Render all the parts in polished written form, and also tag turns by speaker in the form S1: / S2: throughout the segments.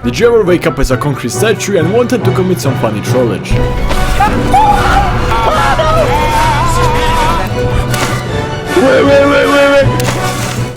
S1: Did you ever wake up as a concrete statue and wanted to commit some funny trollage? Wait.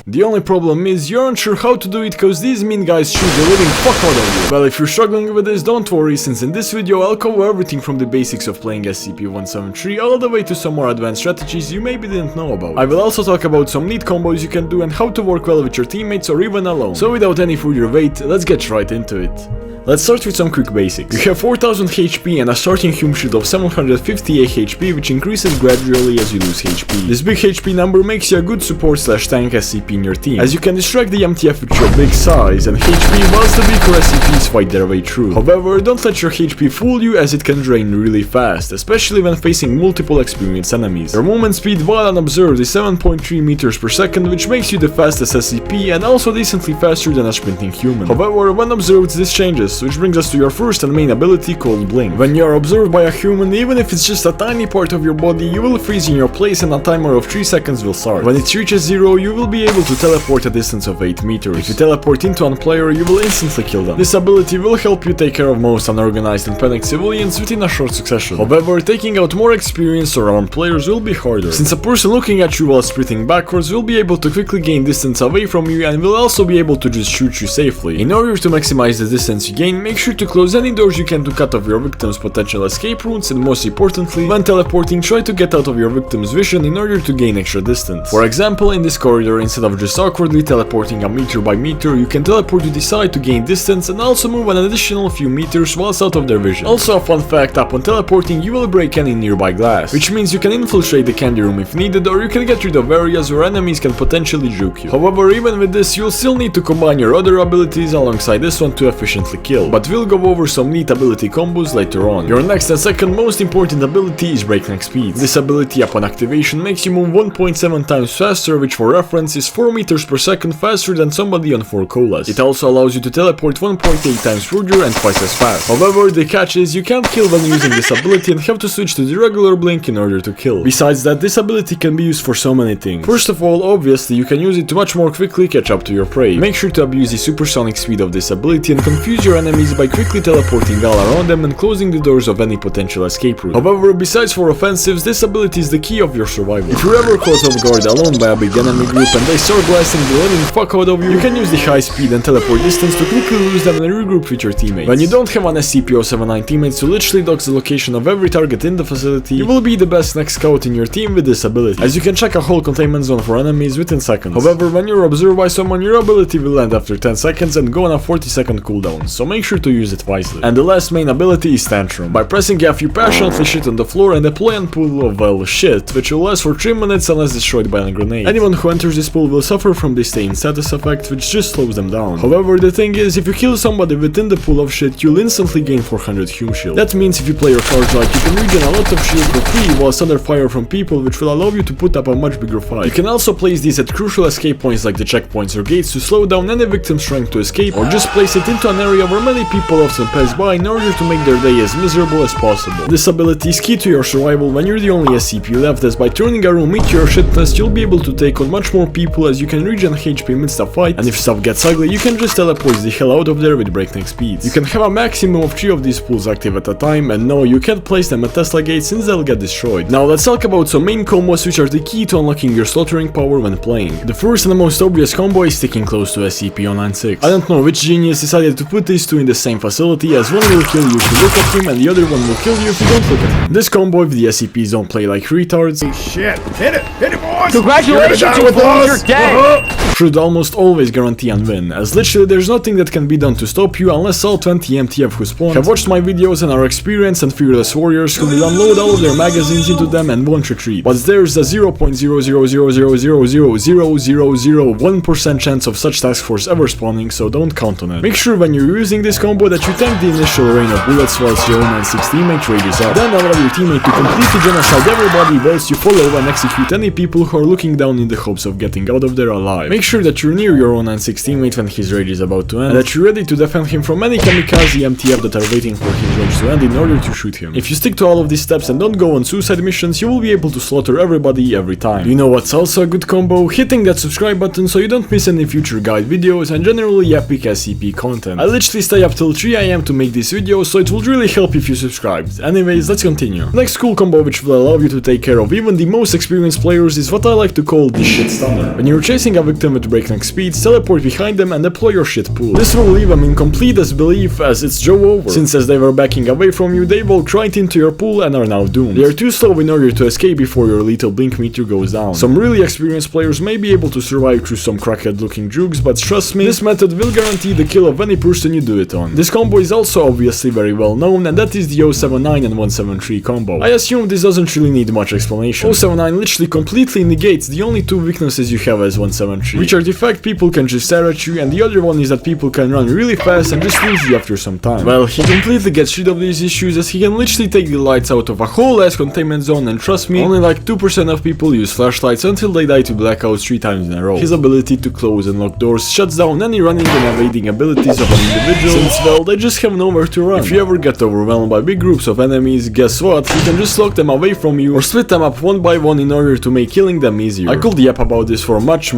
S1: The only problem is you're unsure how to do it cause these mean guys shoot the living fuck out of you. Well, if you're struggling with this, don't worry, since in this video I'll cover everything from the basics of playing SCP-173 all the way to some more advanced strategies you maybe didn't know about. I will also talk about some neat combos you can do and how to work well with your teammates or even alone. So without any further wait, let's get right into it. Let's start with some quick basics. You have 4000 HP and a starting human shield of 758 HP, which increases gradually as you lose HP. This big HP number makes you a good support / tank SCP in your team, as you can distract the MTF with your big size and HP whilst the weaker SCPs fight their way through. However, don't let your HP fool you, as it can drain really fast, especially when facing multiple experienced enemies. Your movement speed while unobserved is 7.3 meters per second, which makes you the fastest SCP and also decently faster than a sprinting human. However, when observed this changes, which brings us to your first and main ability called Blink. When you are observed by a human, even if it's just a tiny part of your body, you will freeze in your place and a timer of 3 seconds will start. When it reaches 0, you will be able to teleport a distance of 8 meters. If you teleport into one player, you will instantly kill them. This ability will help you take care of most unorganized and panicked civilians within a short succession. However, taking out more experienced or armed players will be harder, since a person looking at you while sprinting backwards will be able to quickly gain distance away from you and will also be able to just shoot you safely. In order to maximize the distance you gain, make sure to close any doors you can to cut off your victim's potential escape routes, and most importantly, when teleporting, try to get out of your victim's vision in order to gain extra distance. For example, in this corridor, instead of just awkwardly teleporting a meter by meter, you can teleport to the side to gain distance and also move an additional few meters whilst out of their vision. Also, a fun fact, upon teleporting, you will break any nearby glass, which means you can infiltrate the candy room if needed, or you can get rid of areas where enemies can potentially juke you. However, even with this, you'll still need to combine your other abilities alongside this one to efficiently kill, but we'll go over some neat ability combos later on. Your next and second most important ability is Breakneck Speed. This ability upon activation makes you move 1.7 times faster, which for reference is 4 meters per second faster than somebody on 4 colas. It also allows you to teleport 1.8 times further and twice as fast. However, the catch is you can't kill when using this ability and have to switch to the regular blink in order to kill. Besides that, this ability can be used for so many things. First of all, obviously, you can use it to much more quickly catch up to your prey. Make sure to abuse the supersonic speed of this ability and confuse your enemies by quickly teleporting all around them and closing the doors of any potential escape route. However, besides for offensives, this ability is the key of your survival. If you're ever caught off guard alone by a big enemy group and they start blasting the living fuck out of you, you can use the high speed and teleport distance to quickly lose them and regroup with your teammates. When you don't have an SCP-079 teammates to literally dox the location of every target in the facility, you will be the best next scout in your team with this ability, as you can check a whole containment zone for enemies within seconds. However, when you're observed by someone, your ability will end after 10 seconds and go on a 40-second cooldown, so make sure to use it wisely. And the last main ability is Tantrum. By pressing F, you passionately shit on the floor and deploy a pool of, well, shit, which will last for 3 minutes unless destroyed by a grenade. Anyone who enters this pool will suffer from the stay in status effect, which just slows them down. However, the thing is, if you kill somebody within the pool of shit, you'll instantly gain 400 human shield. That means if you play your cards right, you can regen a lot of shield for free, whilst under fire from people, which will allow you to put up a much bigger fight. You can also place these at crucial escape points like the checkpoints or gates to slow down any victims trying to escape, or just place it into an area where many people often pass by in order to make their day as miserable as possible. This ability is key to your survival when you're the only SCP left, as by turning a room into your shit nest, you'll be able to take on much more people, as you can regen HP midst a fight, and if stuff gets ugly, you can just teleport the hell out of there with breakneck speeds. You can have a maximum of 3 of these pools active at a time, and no, you can't place them at Tesla gates since they'll get destroyed. Now let's talk about some main combos which are the key to unlocking your slaughtering power when playing. The first and the most obvious combo is sticking close to SCP-096. I don't know which genius decided to put these two in the same facility, as one will kill you if you look at him and the other one will kill you if you don't look at him. This combo, if the SCPs don't play like retards,
S2: shit, hit it boys!
S3: Congratulations, you boys, you're dead!
S1: Should almost always guarantee and win, as literally there's nothing that can be done to stop you unless all 20 MTF who spawned have watched my videos and are experienced and fearless warriors who will unload all of their magazines into them and won't retreat. But there's a 0.00000000001% chance of such task force ever spawning, so don't count on it. Make sure when you're using this combo that you tank the initial rain of bullets whilst your 096 teammate rages up. Then allow your teammate to completely genocide everybody whilst you follow and execute any people people who are looking down in the hopes of getting out of there alive. Make sure that you're near your 096 teammate when his rage is about to end, and that you're ready to defend him from any kamikaze MTF that are waiting for his rage to end in order to shoot him. If you stick to all of these steps and don't go on suicide missions, you will be able to slaughter everybody every time. You know what's also a good combo? Hitting that subscribe button so you don't miss any future guide videos and generally epic SCP content. I literally stay up till 3 AM to make this video, so it would really help if you subscribed. Anyways, let's continue. Next cool combo which will allow you to take care of even the most experienced players is what I like to call the shit stunner. When you're chasing a victim with breakneck speeds, teleport behind them and deploy your shit pool. This will leave them in complete disbelief as it's Joe over, since as they were backing away from you, they walked right into your pool and are now doomed. They are too slow in order to escape before your lethal blink meter goes down. Some really experienced players may be able to survive through some crackhead looking jukes, but trust me, this method will guarantee the kill of any person you do it on. This combo is also obviously very well known, and that is the 079 and 173 combo. I assume this doesn't really need much explanation. 079 literally completely negates the only two weaknesses you have as 173, which are the fact people can just stare at you, and the other one is that people can run really fast and just lose you after some time. Well, he completely gets rid of these issues as he can literally take the lights out of a whole ass containment zone, and trust me, only like 2% of people use flashlights until they die to blackouts 3 times in a row. His ability to close and lock doors shuts down any running and evading abilities of an individual, since well, they just have nowhere to run. If you ever get overwhelmed by big groups of enemies, guess what? You can just lock them away from you or split them up one by one in order to make killing them easier. I could yap about this for much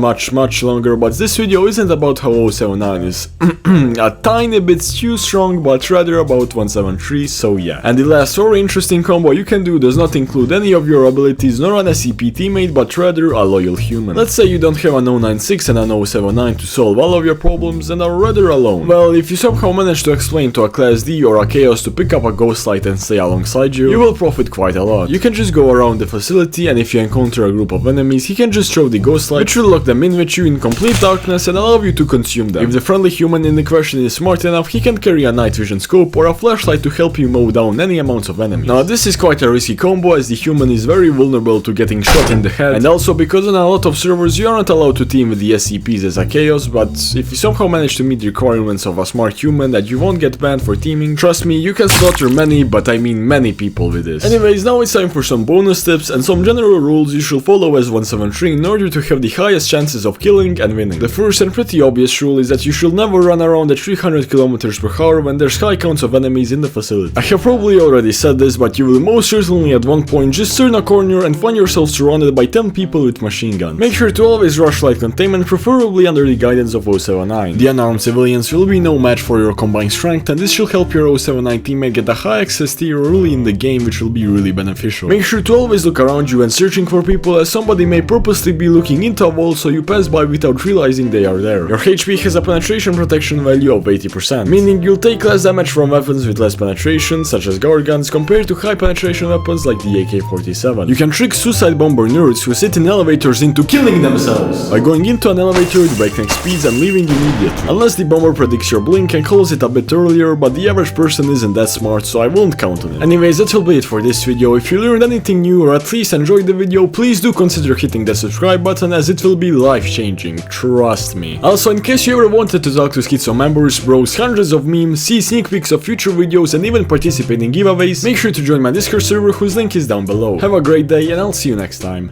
S1: longer, but this video isn't about how 079 is a tiny bit too strong, but rather about 173, so yeah. And the last very interesting combo you can do does not include any of your abilities nor an SCP teammate, but rather a loyal human. Let's say you don't have an 096 and an 079 to solve all of your problems and are rather alone. Well, if you somehow manage to explain to a Class D or a Chaos to pick up a ghost light and stay alongside you, you will profit quite a lot. You can just go around the facility, and if you encounter a group of enemies, he can just throw the ghost light, which will lock them in with you in complete darkness and allow you to consume them. If the friendly human in the question is smart enough, he can carry a night vision scope or a flashlight to help you mow down any amounts of enemies. Now this is quite a risky combo as the human is very vulnerable to getting shot in the head, and also because on a lot of servers you aren't allowed to team with the SCPs as a Chaos, but if you somehow manage to meet the requirements of a smart human that you won't get banned for teaming, trust me, you can slaughter many, but I mean many people with this. Anyways, now it's time for some bonus tips and some general rules you should follow as 173 in order to have the highest chances of killing and winning. The first and pretty obvious rule is that you should never run around at 300 km/h when there's high counts of enemies in the facility. I have probably already said this, but you will most certainly at one point just turn a corner and find yourself surrounded by 10 people with machine guns. Make sure to always rush light containment, preferably under the guidance of 079. The unarmed civilians will be no match for your combined strength, and this should help your 079 teammate get a high access tier early in the game, which will be really beneficial. Make sure to always look around you and searching for people, as somebody may purposely be looking into a wall so you pass by without realizing they are there. Your HP has a penetration protection value of 80%, meaning you'll take less damage from weapons with less penetration, such as guard guns, compared to high penetration weapons like the AK-47. You can trick suicide bomber nerds who sit in elevators into killing themselves by going into an elevator with breakneck speeds and leaving immediately, unless the bomber predicts your blink and calls it a bit earlier, but the average person isn't that smart, so I won't count on it. Anyways, that will be it for this video. If you learned anything new or at least enjoyed the video, please do consider hitting the subscribe button, as it will be life-changing, trust me. Also, in case you ever wanted to talk to Schizo members, browse hundreds of memes, see sneak peeks of future videos, and even participate in giveaways, make sure to join my Discord server, whose link is down below. Have a great day, and I'll see you next time.